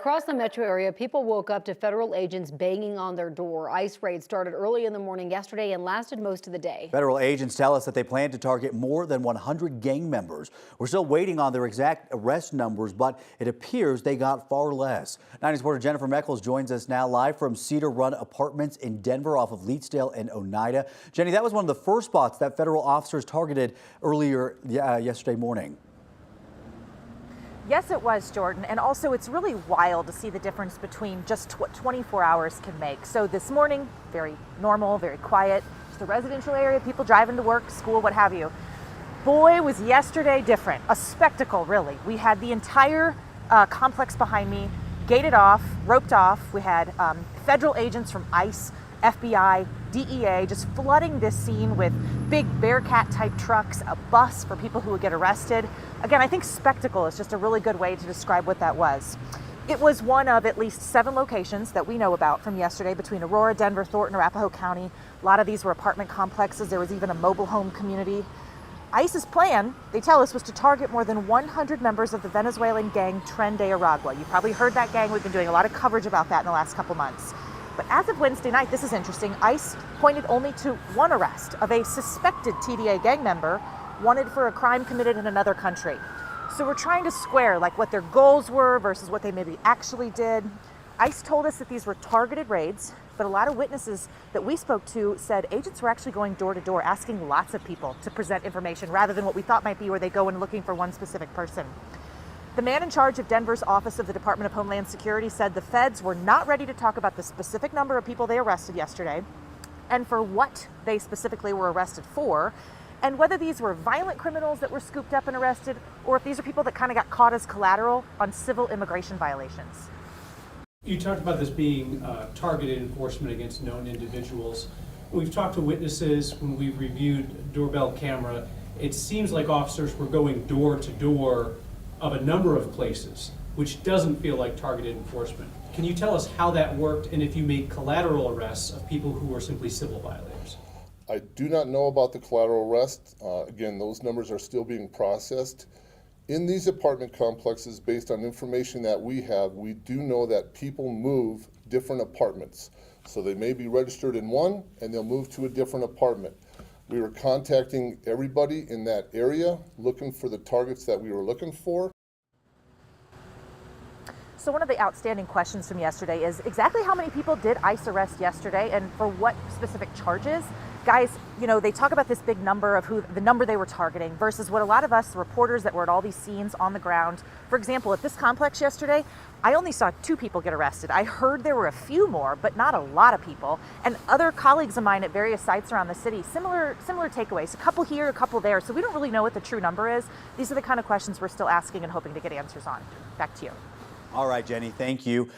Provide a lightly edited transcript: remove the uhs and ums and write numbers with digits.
Across the metro area, people woke up to federal agents banging on their door. ICE raids started early in the morning yesterday and lasted most of the day. Federal agents tell us that they plan to target more than 100 gang members. We're still waiting on their exact arrest numbers, but it appears they got far less. 90 reporter Jennifer Meckles joins us now live from Cedar Run Apartments in Denver off of Leetsdale and Oneida. Jenny, that was one of the first spots that federal officers targeted earlier yesterday morning. Yes, it was, Jordan. And also, it's really wild to see the difference between just what 24 hours can make. So this morning, very normal, very quiet. Just a residential area, people driving to work, school, what have you. Boy, was yesterday different. A spectacle, really. We had the entire complex behind me gated off, roped off. We had federal agents from ICE, FBI, DEA just flooding this scene with big Bearcat type trucks, a bus for people who would get arrested. Again, I think spectacle is just a really good way to describe what that was. It was one of at least 7 locations that we know about from yesterday between Aurora, Denver, Thornton, Arapahoe County. A lot of these were apartment complexes. There was even a mobile home community. ICE's plan, they tell us, was to target more than 100 members of the Venezuelan gang Tren de Aragua. You've probably heard that gang. We've been doing a lot of coverage about that in the last couple months. But as of Wednesday night, this is interesting, ICE pointed only to one arrest of a suspected TDA gang member wanted for a crime committed in another country. So we're trying to square like what their goals were versus what they maybe actually did. ICE told us that these were targeted raids, but a lot of witnesses that we spoke to said agents were actually going door to door, asking lots of people to present information rather than what we thought might be where they go in looking for one specific person. The man in charge of Denver's Office of the Department of Homeland Security said the feds were not ready to talk about the specific number of people they arrested yesterday and for what they specifically were arrested for, and whether these were violent criminals that were scooped up and arrested or if these are people that kind of got caught as collateral on civil immigration violations. You talked about this being targeted enforcement against known individuals. We've talked to witnesses when we've reviewed doorbell camera. It seems like officers were going door to door of a number of places, which doesn't feel like targeted enforcement. Can you tell us how that worked and if you made collateral arrests of people who were simply civil violators? I do not know about the collateral arrest. Again, those numbers are still being processed. In these apartment complexes, based on information that we have, we do know that people move different apartments. So they may be registered in one and they'll move to a different apartment. We were contacting everybody in that area, looking for the targets that we were looking for. So one of the outstanding questions from yesterday is exactly how many people did ICE arrest yesterday and for what specific charges? Guys, you know, they talk about this big number of the number they were targeting versus what a lot of us reporters that were at all these scenes on the ground. For example, at this complex yesterday, I only saw 2 people get arrested. I heard there were a few more, but not a lot of people. And other colleagues of mine at various sites around the city, similar takeaways, a couple here, a couple there. So we don't really know what the true number is. These are the kind of questions we're still asking and hoping to get answers on. Back to you. All right, Jenny, thank you.